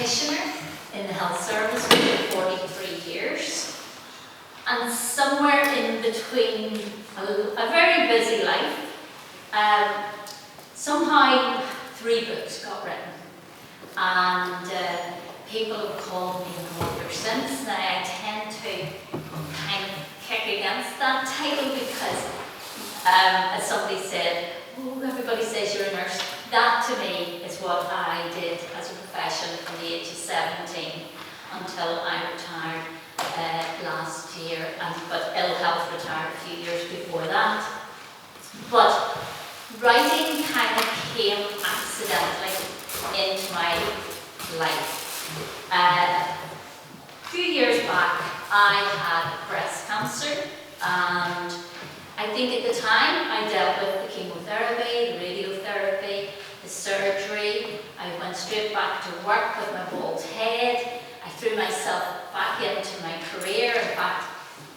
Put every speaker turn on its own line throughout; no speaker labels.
practitioner in the health service for 43 years. And somewhere in between a very busy life, somehow 3 books got written. And people have called me an author since. Now I tend to kind of kick against that title because, as somebody said, oh, everybody says you're a nurse. That to me is what I did as a profession from the age of 17 until I retired last year, but ill health retired a few years before that. But writing kind of came accidentally into my life. A few years back I had breast cancer, and I think at the time I dealt with the chemotherapy, the radiotherapy, the surgery. I went straight back to work with my bald head. I threw myself back into my career. In fact,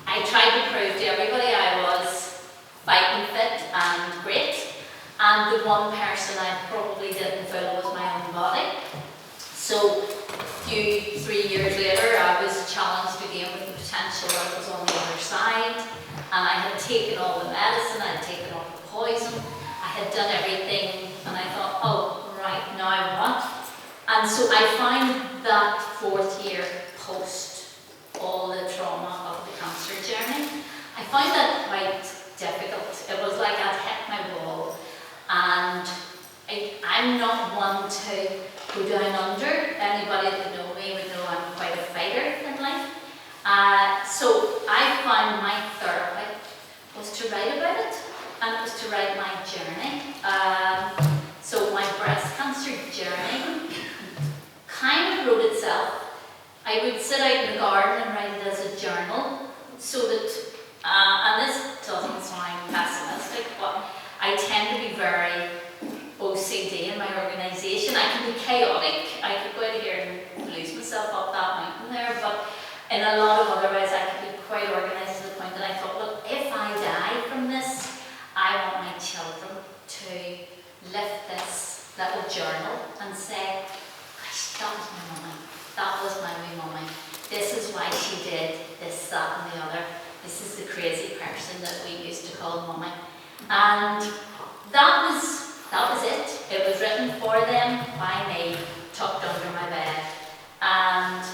I tried to prove to everybody I was fighting fit and great. And the one person I probably didn't fool was my own body. So, 3 years later, I was challenged again with the potential that was on the other side. And I had taken all the medicine, I had taken all the poison, I had done everything, and I thought, oh, right, now what? And so I found that 4th year post all the trauma of the cancer journey, I found that quite difficult. It was like I'd hit my wall, and I'm not one to go down under. Anybody that know me would know I'm quite a fighter in life. So I found my therapy was to write about it, and it was to write my journey. So my breast cancer journey kind of wrote itself. I would sit out in the garden and write it as a journal, so that, and this doesn't sound pessimistic, but I tend to be very OCD in my organisation. I can be chaotic. I could go out here and lose myself up that mountain there, but in a lot of other ways I could be quite organised to the point that I thought, look, if I die from this, I want my children to lift this little journal and say, gosh, that was my mummy. That was my wee mummy. This is why she did this, that and the other. This is the crazy person that we used to call mummy. And that was it. It was written for them, by me, tucked under my bed. And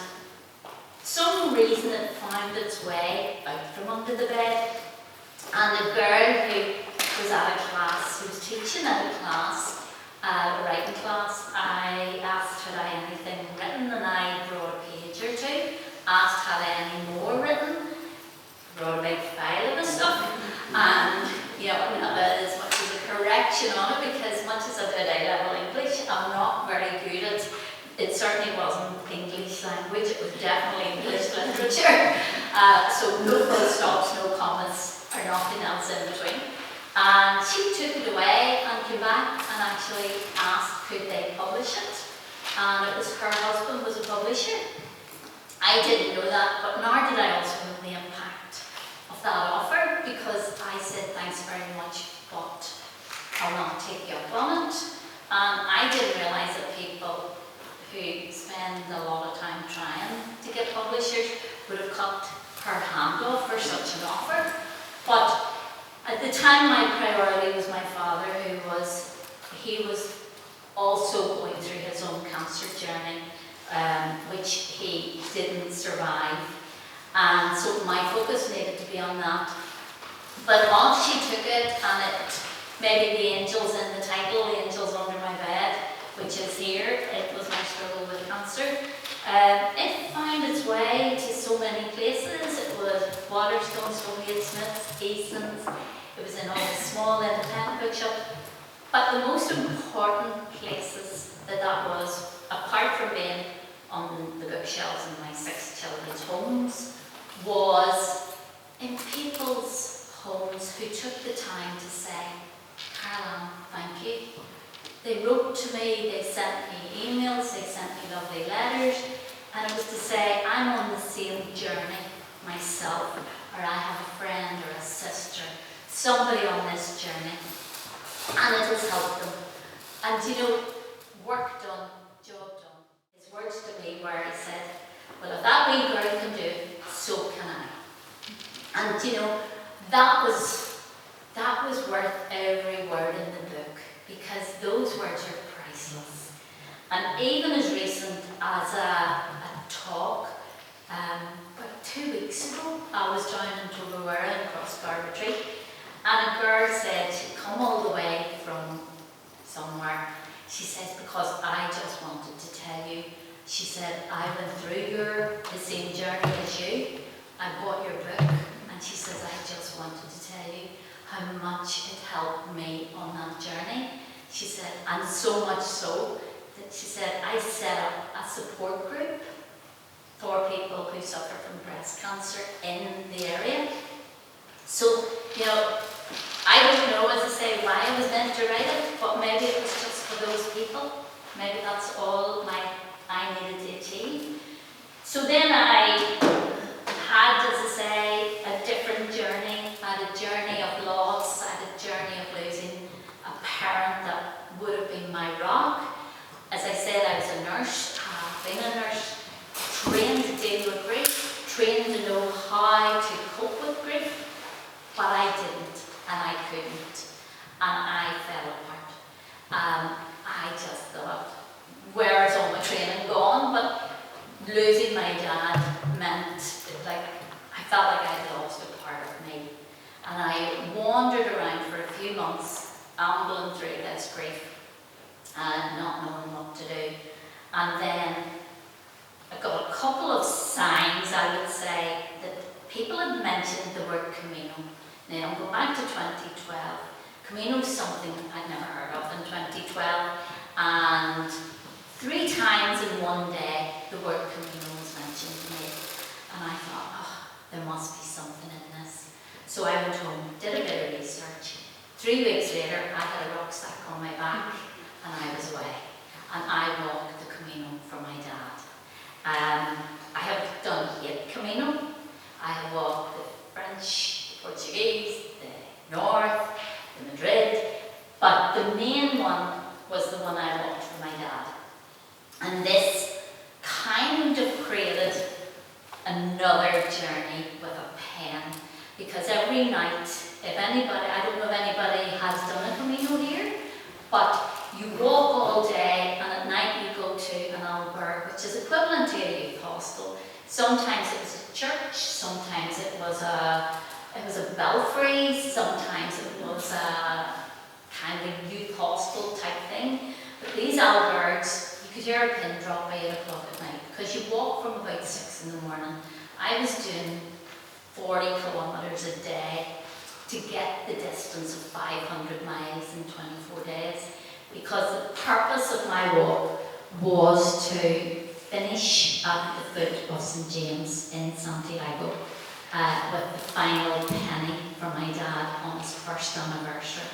some reason it found its way out from under the bed. And a girl who was at a class, who was teaching at a class, a writing class, I asked had I anything written, and I brought a page or two, asked had I any more written, brought a big file of the stuff, and not as much as a correction on it, because much as I did A-level English, I'm not very good at it. Certainly wasn't English language, it was definitely English literature. So no full stops, no commas, or nothing else in between. And she took it away and came back and actually asked could they publish it. And it was her husband was a publisher. I didn't know that, but nor did I also know the impact of that offer, because I said thanks very much, but I'll not take you up on it. And I didn't realise that people who spend a lot of time trying to get publishers would have cut her hand off for such an offer. But at the time my priority was my father, he was also going through his own cancer journey, which he didn't survive. And so my focus needed to be on that. But off she took it, and it, maybe the angels in the title, the angels under my bed, which is here, it was my struggle with cancer. It found its way to so many places. It was Waterstones, Soviet Smiths, Easton's. It was in all the small independent bookshops. But the most important places that was, apart from being on the bookshelves in my 6 children's homes, was in people's homes who took the time to say, Caroline, thank you. They wrote to me, they sent me emails, they sent me lovely letters, and it was to say, I'm on the same journey myself, or I have a friend or a sister, somebody on this journey, and it has helped them. And work done, job done. His words to me And you know, that was worth every word in the book, because those words are priceless. And even as recent as a talk, about 2 weeks ago, I was down in Toberwara in Cross-Garbatry, and a girl said she'd come all the way from somewhere. She says, because I just wanted to tell you, she said, I went through the same journey as you. I bought your book, and she says, I just wanted to tell you how much it helped me on that journey. She said, and so much so that she said, I set up a support group for people who suffer from breast cancer in the area. So, you know, I don't know, as I say, why I was meant to write it, but maybe it was just for those people. Maybe that's all I needed to achieve. So then I had, as I say, a different journey. I had a journey of loss. I had a journey of losing a parent that would have been my rock. As I said, I was a nurse. I've been a nurse, trained to deal with grief, trained to know how to cope with grief, but I didn't, and I couldn't, and I fell apart. I just thought, where's all my training gone? But losing my dad meant, like, I felt like I had lost a part of me. And I wandered around for a few months, ambling through this grief, and not knowing what to do. And then I got a couple of signs, I would say, that people had mentioned the word Camino. Now, I'm going back to 2012. Camino is something I'd never heard of in 2012, and 3 times in one day the word Camino was mentioned to me. And I thought, oh, there must be something in this. So I went home, did a bit of research. 3 weeks later, I had a rucksack on my back, and I was away. And I walked the Camino for my dad. I have done 8 Camino. I have walked the French, the Portuguese, the North, the Madrid, but the main one was the one I walked for my dad. And this kind of created another journey with a pen, because every night, if anybody, I don't know if anybody has done a Camino here, but you walk all day, and at night you go to an albergue, which is equivalent to a youth hostel. Sometimes it was a church, sometimes it was a belfry, sometimes it was a kind of youth hostel type thing. But these albergues, you could hear a pin drop by 8 o'clock at night, because you walk from about 6 in the morning. I was doing 40 kilometres a day to get the distance of 500 miles in 24 days, because the purpose of my walk was to finish at the foot of St. James in Santiago with the final penny for my dad on his first anniversary.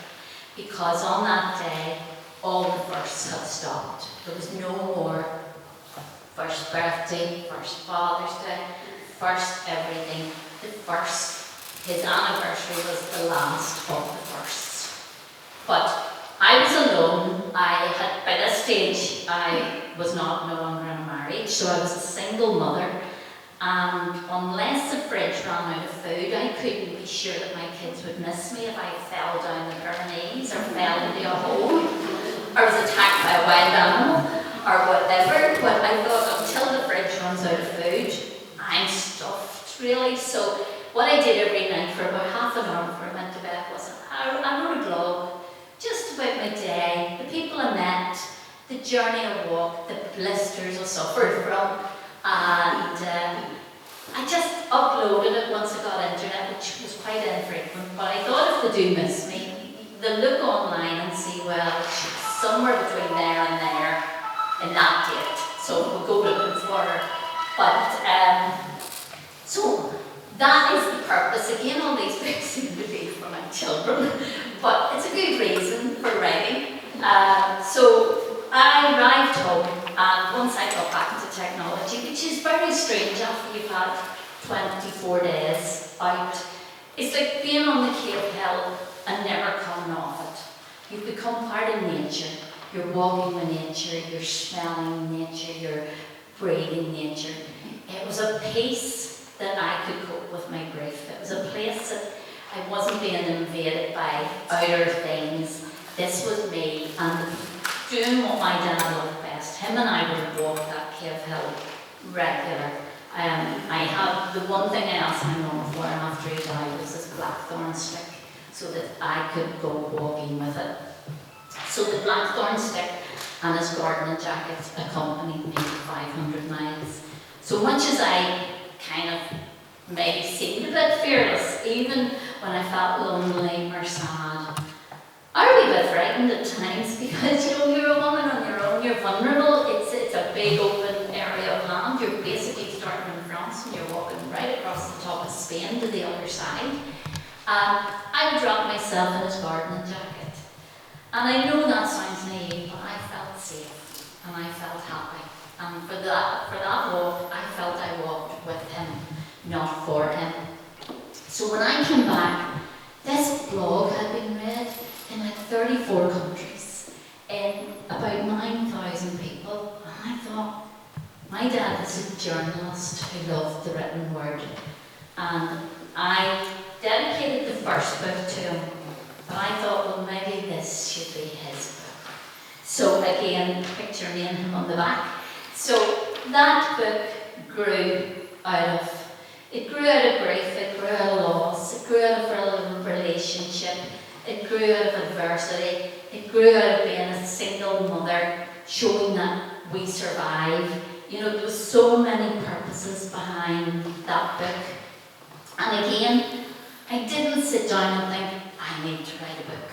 Because on that day, all the firsts had stopped. There was no more first birthday, first Father's Day, first everything. The first, his anniversary was the last of the firsts. But I was alone. By this stage, I was no longer in a marriage, so I was a single mother. And unless the fridge ran out of food, I couldn't be sure that my kids would miss me if I fell down the Pyrenees or fell into a hole or was attacked by a wild animal or whatever. But I thought, until the fridge runs out of food, I'm stuffed, really. So what I did every night for about half an hour before I went to bed was I wrote a blog just about my day, the people I met, the journey I walked, the blisters I suffered from, and I just uploaded it once I got internet, which was quite infrequent, but I thought if they do miss me, they'll look online and see, well, she's somewhere between there and there in that date, so we'll go looking for her. But, so that is the purpose. Again, all these books seem to be for my children, but it's a good reason for writing. So I arrived home, and once I got back into technology, which is very strange after you've had 24 days out, it's like being on the Cave Hill and never coming off it. You've become part of nature. You're walking with nature, you're smelling nature, you're breathing nature. It was a peace that I could cope with my grief. It was a place that I wasn't being invaded by outer things. This was me, and doing what my dad loved best. Him and I would walk that cave hill regular. I had the one thing I asked my mum for after he died was this blackthorn stick, so that I could go walking with it. So the blackthorn stick and his gardening jacket accompanied me 500 miles. So much as I kind of maybe seemed a bit fearless, even when I felt lonely or sad, I was a bit frightened at times because you're a woman on your own, you're vulnerable, it's a big open area of land, you're basically starting in France and you're walking right across the top of Spain to the other side. I would wrap myself in his gardening jacket. And I know that sounds naive, but I felt safe and I felt happy. And for that walk, I felt I walked with him, not for him. So when I came back, this blog had been read in like 34 countries, in about 9,000 people. And I thought, my dad was a journalist who loved the written word. And I dedicated the first book to him. But I thought, well, maybe this should be his book. So again, picture me and him on the back. So that book grew out of grief, it grew out of loss, it grew out of a relationship, it grew out of adversity, it grew out of being a single mother, showing that we survive. You know, there was so many purposes behind that book. And again, I didn't sit down and think, I need to write a book.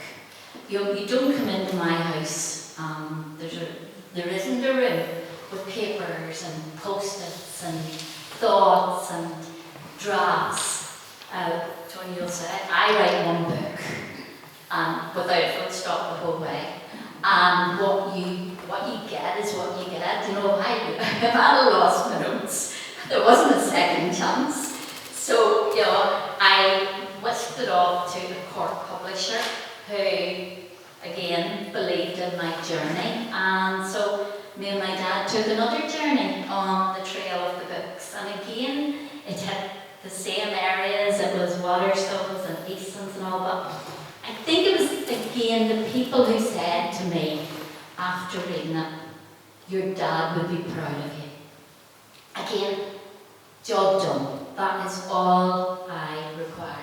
You don't come into my house, there isn't a room with papers and post-its and thoughts and drafts. Tony will say, I write one book without full stop the whole way. And what you get is what you get. You know, if I lost my notes, there wasn't a second chance. So, you know, I whisked it off to a Cork publisher who, again, believed in my journey. And so me and my dad took another journey on the trail of the books. And again, it hit the same areas. It was Waterstones and Eastlands and all that. I think it was, again, the people who said to me after reading it, your dad would be proud of you. Again, job done. That is all I required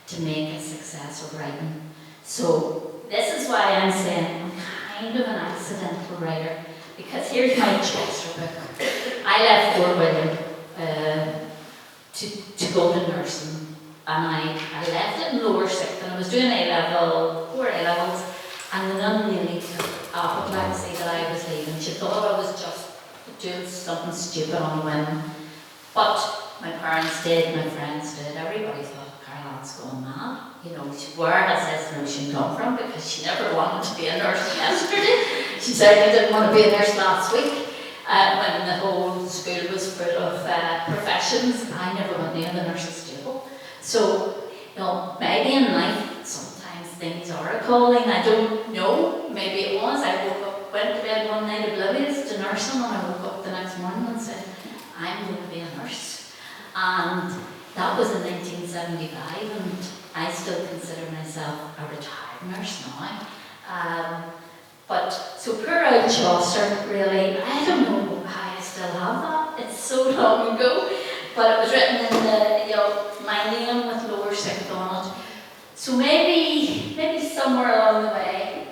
to make a success of writing. So this is why I'm saying I'm kind of an accidental writer, because here's my Chester book. I left Fort William to go to nursing, and I left it in lower sixth, and I was doing four A-levels, and the nun nearly took apoplexy that I was leaving. She thought I was just doing something stupid on a whim. But my parents did, my friends did, everybody thought Caroline's going mad. You know, where has this notion come from? Because she never wanted to be a nurse yesterday. She certainly didn't want to be a nurse last week. When the whole school was full of professions, I never went near the nurse's table. So, you know, maybe in life, sometimes things are a calling. I don't know. Maybe it was. I woke up, went to bed one night oblivious to nursing, and I woke up the next morning and said, I'm going to be a nurse. And that was in 1975, and I still consider myself a retired nurse now. But so poor old Chaucer, really, I don't know how I still have that. It's so long ago, but it was written in my name with lower sixth on it. So maybe somewhere along the way,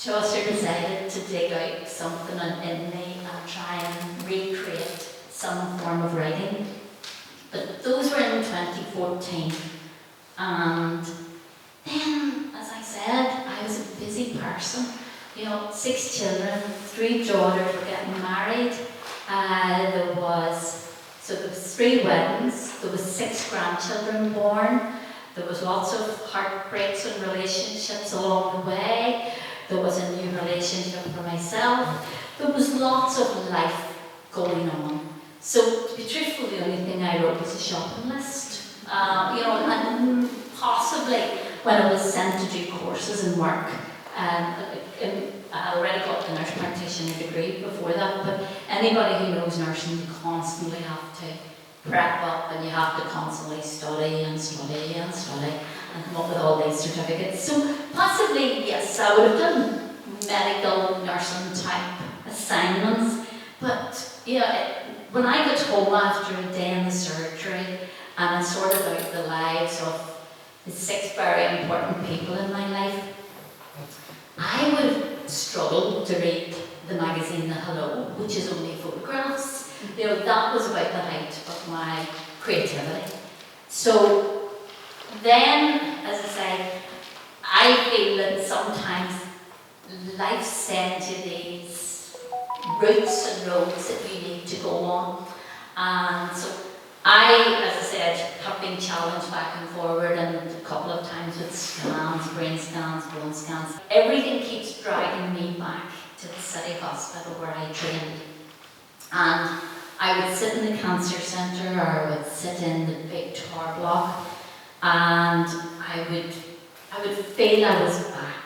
Chaucer decided to dig out something in me and try and recreate some form of writing. But those were in 2014, and then, as I said, I was a busy person. You know, 6 children, 3 daughters were getting married. There was 3 weddings. There was 6 grandchildren born. There was lots of heartbreaks and relationships along the way. There was a new relationship for myself. There was lots of life going on. So, to be truthful, the only thing I wrote was a shopping list. And possibly when I was sent to do courses and work. I already got the nurse practitioner degree before that, but anybody who knows nursing, you constantly have to prep up and you have to constantly study and study and study and come up with all these certificates. So possibly, yes, I would have done medical nursing type assignments, but when I got home after a day in the surgery and I sorted out the lives of the 6 very important people in my life, I would have struggled to read the magazine The Hello, which is only photographs. That was about the height of my creativity. So then, as I say, I feel that sometimes life sends you these routes and roads that you need to go on. And so I, as I said, have been challenged back and forward and a couple of times with scans, brain scans, bone scans. Everything keeps dragging me back to the city hospital where I trained. And I would sit in the cancer centre, or I would sit in the big tower block, and I would feel I was back.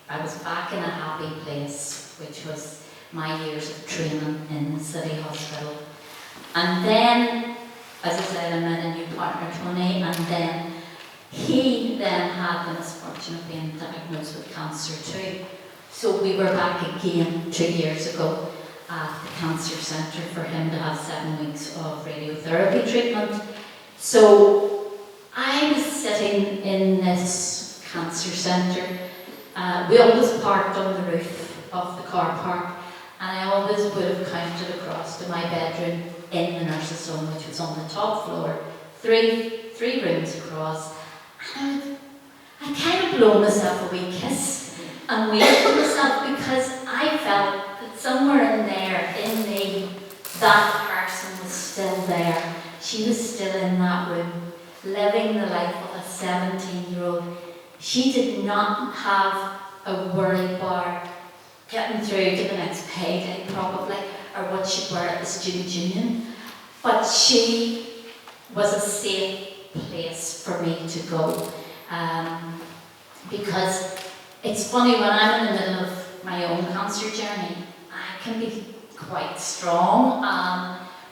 I was back in a happy place, which was my years of training in the city hospital. And then, as I said, I met a new partner, Tony, and then he then had the misfortune of being diagnosed with cancer too. So we were back again 2 years ago at the cancer centre for him to have 7 weeks of radiotherapy treatment. So I was sitting in this cancer centre. We always parked on the roof of the car park, and I always would have counted across to my bedroom in the nurse's home, which was on the top floor, three rooms across. And I'd kind of blow myself a wee kiss and wave to myself, because I felt that somewhere in there, in me, that person was still there. She was still in that room, living the life of a 17-year-old. She did not have a worry about getting through to the next payday, probably, or what she'd wear at the student union. But she was a safe place for me to go. Because it's funny, when I'm in the middle of my own cancer journey, I can be quite strong,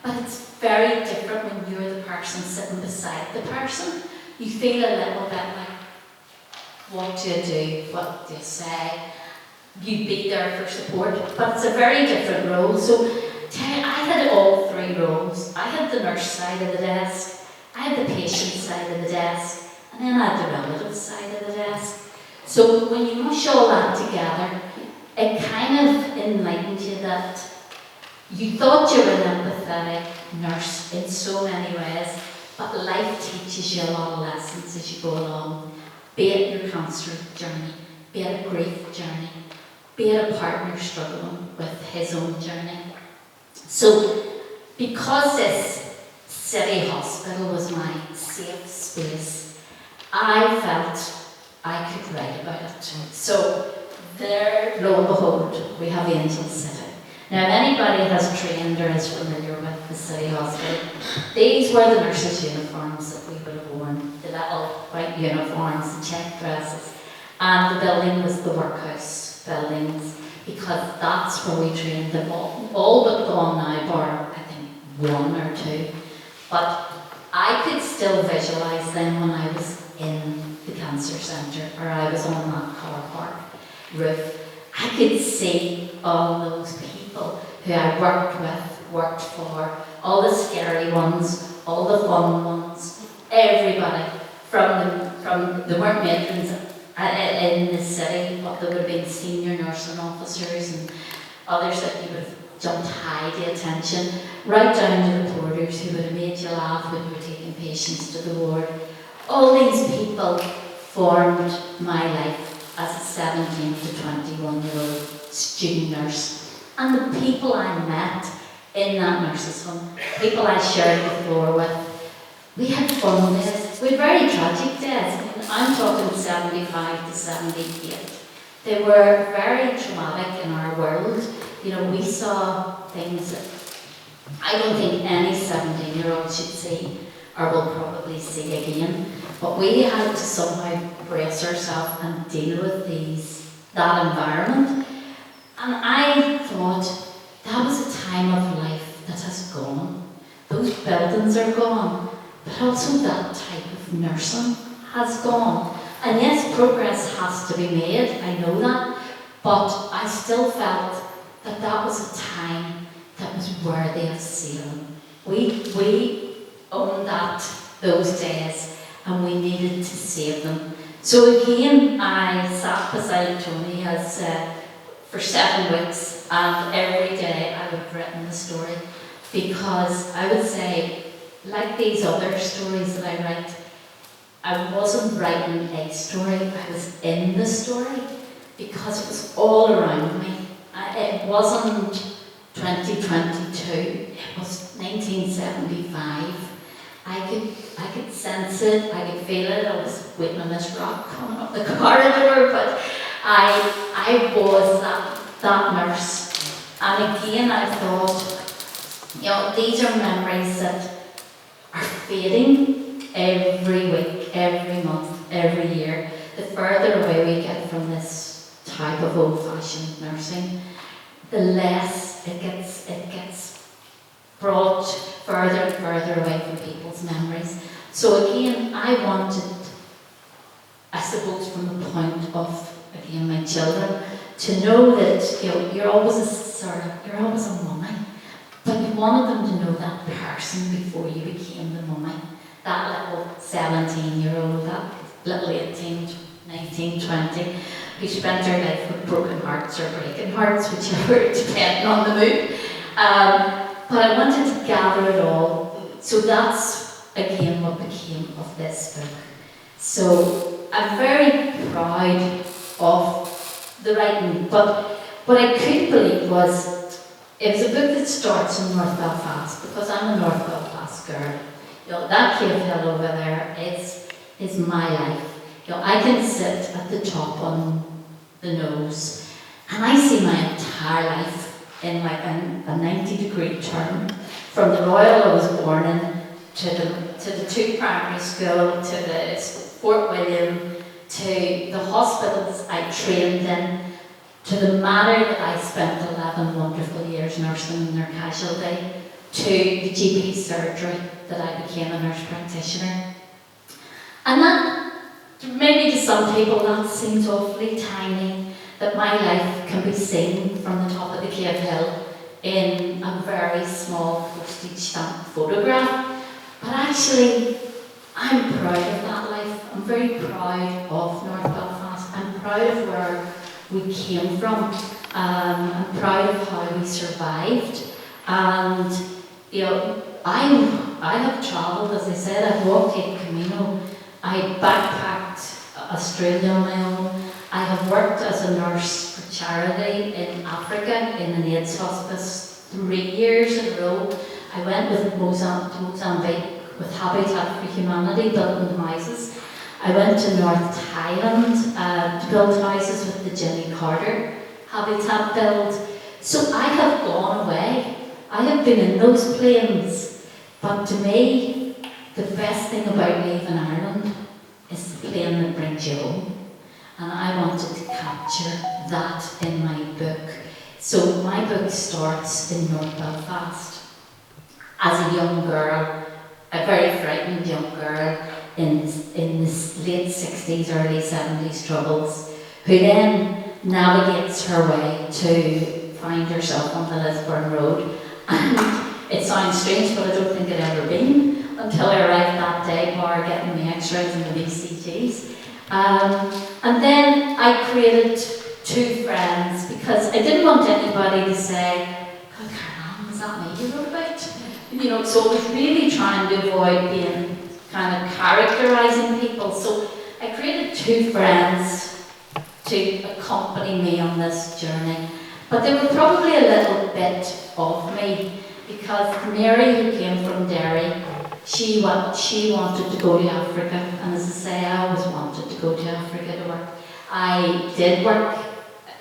but it's very different when you're the person sitting beside the person. You feel a little bit like, what do you do? What do you say? You be there for support, but it's a very different role. So I had all 3 roles. I had the nurse side of the desk, I had the patient side of the desk, and then I had the relative side of the desk. So when you mush all that together, it kind of enlightened you that you thought you were an empathetic nurse in so many ways, but life teaches you a lot of lessons as you go along. Be it your cancer journey, be it a grief journey, be it a partner struggling with his own journey. So, because this city hospital was my safe space, I felt I could write about it. So, there, lo and behold, we have Angel City. Now, if anybody has trained or is familiar with the city hospital, these were the nurses' uniforms that we would have worn, the little white uniforms, the check dresses, and the building was the workhouse buildings, because that's where we trained them all but gone now, bar I think 1 or 2. But I could still visualise them when I was in the cancer centre, or I was on that car park roof. I could see all those people who I worked with, worked for, all the scary ones, all the fun ones, everybody from the weren't matrons in the city, but there would have been senior nursing officers and others that you would have jumped high to attention, right down to the porters who would have made you laugh when you were taking patients to the ward. All these people formed my life as a 17 to 21-year-old student nurse. And the people I met in that nurse's home, people I shared the floor with, we had fun days. We had very tragic days. I'm talking 75 to 78. They were very traumatic in our world. You know, we saw things that I don't think any 17-year-old should see or will probably see again. But we had to somehow brace ourselves and deal with that environment. And I thought, that was a time of life that has gone.
those buildings are gone, but also that type of nursing has gone. And yes, progress has to be made, I know that, but I still felt that that was a time that was worthy of saving. We owned those days, and we needed to save them. So again, I sat beside Tony for 7 weeks, and every day I would have written the story, because I would say, like these other stories that I write, I wasn't writing a story, I was in the story, because it was all around me. It wasn't 2022, it was 1975. I could sense it, I could feel it. I was waiting on this rock coming up the corridor, but I was that nurse. And again, I thought, these are memories that are fading every week, every month, every year. The further away we get from this type of old-fashioned nursing, the less it gets brought further and further away from people's memories. So again, I wanted, I suppose, from the point of, again, my children, to know that you're always a mummy, but you wanted them to know that person before you became the mummy. That little 17-year-old, that little 18, 19, 20, who spent her life with broken hearts or breaking hearts, whichever, depending on the mood. But I wanted to gather it all. So that's, again, what became of this book. So I'm very proud of the writing, but what I couldn't believe was, it was a book that starts in North Belfast, because I'm a North Belfast girl. That cave hill over there is my life. I can sit at the top on the nose, and I see my entire life in like a 90-degree turn, from the Royal I was born in, to the 2 primary school, to the Fort William, to the hospitals I trained in, to the manor that I spent 11 wonderful years nursing in their casualty, to the GP surgery that I became a nurse practitioner. And that, maybe to some people, that seems awfully tiny, that my life can be seen from the top of the cave hill in a very small postage stamp photograph. But actually, I'm proud of that life. I'm very proud of North Belfast. I'm proud of where we came from. I'm proud of how we survived. And I have travelled, as I said, I've walked El Camino. I backpacked Australia on my own. I have worked as a nurse for charity in Africa in an AIDS hospice 3 years in a row. I went with to Mozambique with Habitat for Humanity, building houses. I went to North Thailand to build houses with the Jimmy Carter Habitat build. So I have gone away. I have been in those planes. But to me, the best thing about leaving Ireland is the plane that brings you home. And I wanted to capture that in my book. So my book starts in North Belfast as a young girl, a very frightened young girl in the late 60s, early 70s troubles, who then navigates her way to find herself on the Lisburn Road. And it sounds strange, but I don't think it ever been until I arrived that day, bar getting the X-rays and the BCGs. And then I created 2 friends, because I didn't want anybody to say, "God, Caroline, was that me you wrote about?" So I was really trying to avoid being kind of characterising people. So I created 2 friends to accompany me on this journey. But they were probably a little bit of me, because Mary, who came from Derry, she wanted to go to Africa, and as I say, I always wanted to go to Africa to work. I did work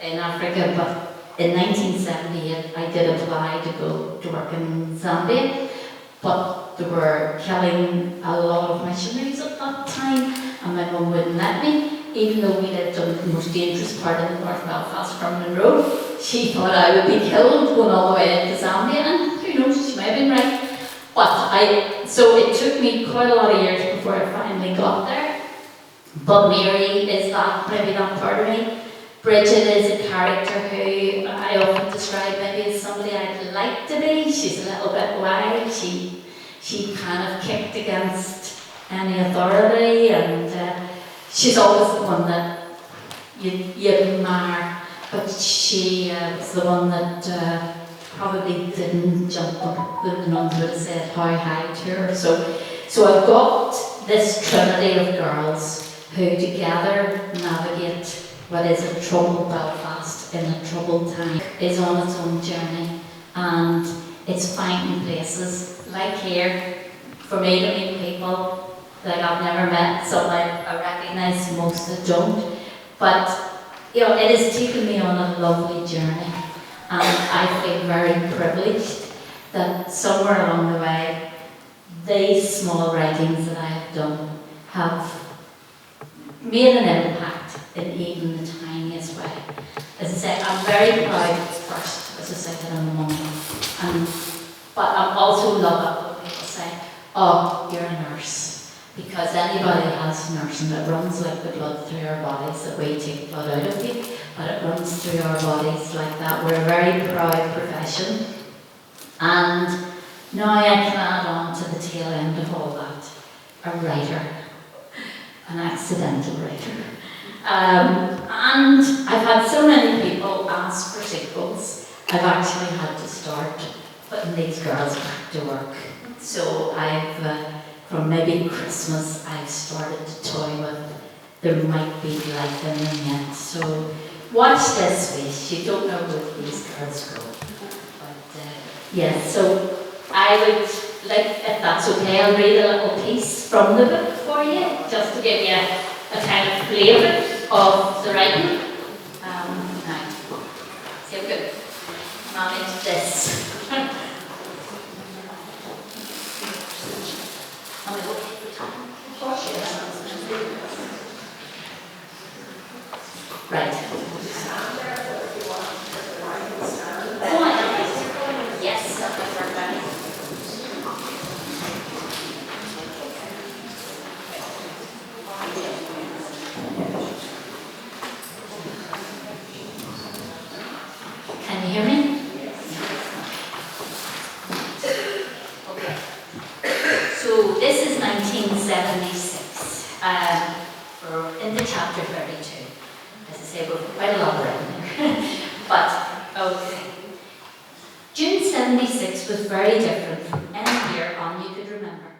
in Africa, but in 1978 I did apply to go to work in Zambia, but they were killing a lot of missionaries at that time, and my mum wouldn't let me, even though we lived on the most dangerous part of the North Belfast from Monroe. She thought I would be killed going all the way into Zambia, and who knows, she may have been right. But I so it took me quite a lot of years before I finally got there. But Mary is maybe that part of me. Bridget is a character who I often describe maybe as somebody I'd like to be. She's a little bit wild. She kind of kicked against any authority, and she's always the one that you admire. But she was the one that probably didn't jump up. The nuns would have said how high to her. So I've got this trinity of girls who together navigate what is a troubled Belfast in a troubled time, is on its own journey, and it's finding places like here for me to meet people that I've never met. Some I recognise, most that don't, but it has taken me on a lovely journey, and I feel very privileged that somewhere along the way these small writings that I have done have made an impact in even the tiniest way. As I say, I'm very proud first, as I said, that I'm a mum. But I'm also love it when people say, oh, you're a nurse. Because anybody has nursing, it runs like the blood through our bodies, that we take blood out of you, but it runs through our bodies like that. We're a very proud profession. And now I can add on to the tail end of all that, a writer. An accidental writer. And I've had so many people ask for sequels, I've actually had to start putting these girls back to work. So from maybe Christmas, I've started to toy with, there might be life in them yet. So watch this space, you don't know where these girls go. But so I would, if that's okay, I'll read a little piece from the book for you, just to give you a kind of flavour of the writing. Now, see how good manage this. Right. Yes. Can you hear me? Okay. So this is 1976, in the chapter 32. As I say, we're quite a lot written. But, okay. June 76 was very different from any year on you could remember.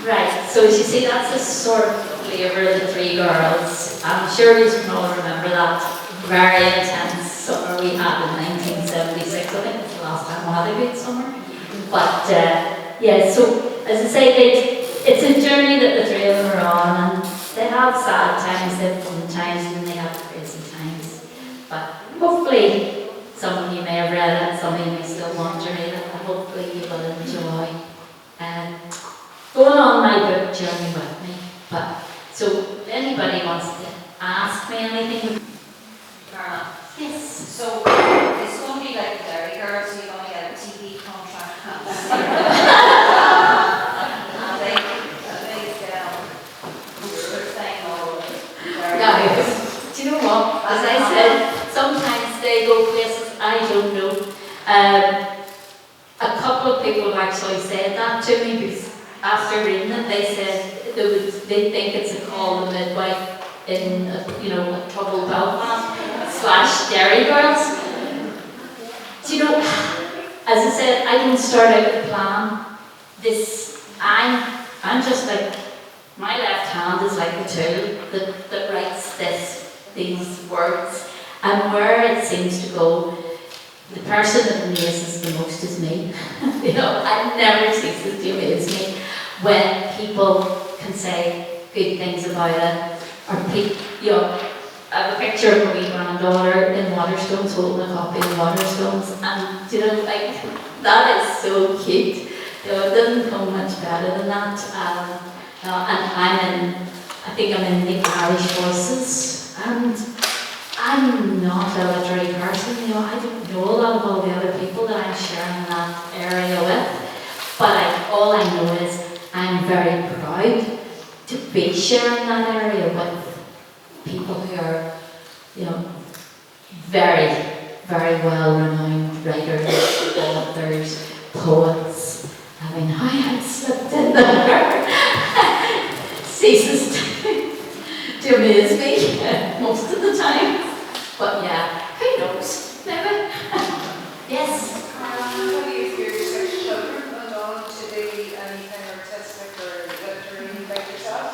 Right, so as you see, that's the sort of flavour of the three girls. I'm sure you can all remember that very intense summer we had in 1976. I think it's the last time we had a good summer. But so as I say, it's a journey that the three of them are on, and they have sad times, they have fun times, and they have crazy times. But hopefully, some of you may have read it, some of you may still want to read it, but hopefully you will enjoy going on my book journey with me. But so if anybody wants to ask me anything, yes. So it's going to be like Dairy Girls, so you're going to get a TV contract. And they thing all do you know what? As I said, sometimes they go places I don't know. A couple of people have actually said that to me because after reading it, they said they think it's a call to midwife in a troubled Belfast / Dairy Girls. Do you know, as I said, I didn't start out the plan. I'm just like, my left hand is like the tool that writes these words, and where it seems to go, the person that amazes the most is me. It never ceases to amaze me when people can say good things about it, or I have a picture of my wee granddaughter in Waterstones holding a copy of Waterstones, and that is so cute. It doesn't come much better than that. And I'm in I think I'm in the Irish Voices, and I'm not a literary person, you know, I don't know a lot of all the other people that I'm sharing that area with, but all I know is I'm very proud to be sharing that area with people who are, you know, very, very well-renowned writers, authors, poets. I mean, I slipped in there. Ceases to amaze me most of the time. But yeah, who knows? Maybe. Yes.
How do you feel your six children went on to do anything artistic or literary like yourself?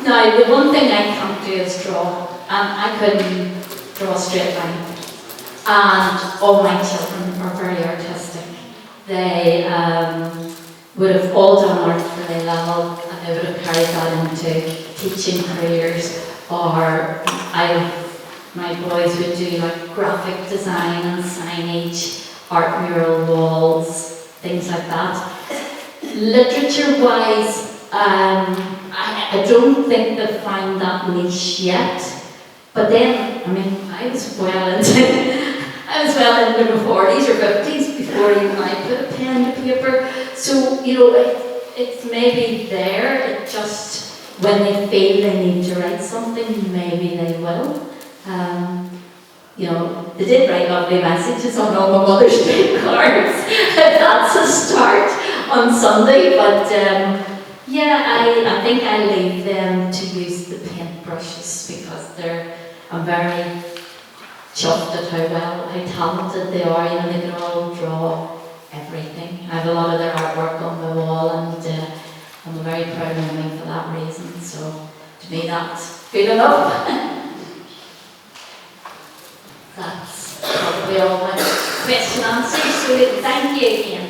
Now, the one thing I can't do is draw. I couldn't draw a straight line. And all my children are very artistic. They would have all done art for their level, and they would have carried that into teaching careers, or my boys would do like graphic design and signage, art mural walls, things like that. Literature-wise, I don't think they've found that niche yet. But then, I mean, I was well into my 40s or 50s before even I put a pen to paper. So, you know, it's maybe there. It just, when they feel they need to write something, maybe they will. You know, they did write lovely messages on all my Mother's Day cards. That's a start on Sunday. But yeah, I think I leave them to use the paintbrushes because I'm very chuffed at how talented they are. You know, they can all draw everything. I have a lot of their artwork on my wall, and I'm a very proud woman for that reason. So to me, that's good enough. That's probably all my question answers. So thank you again.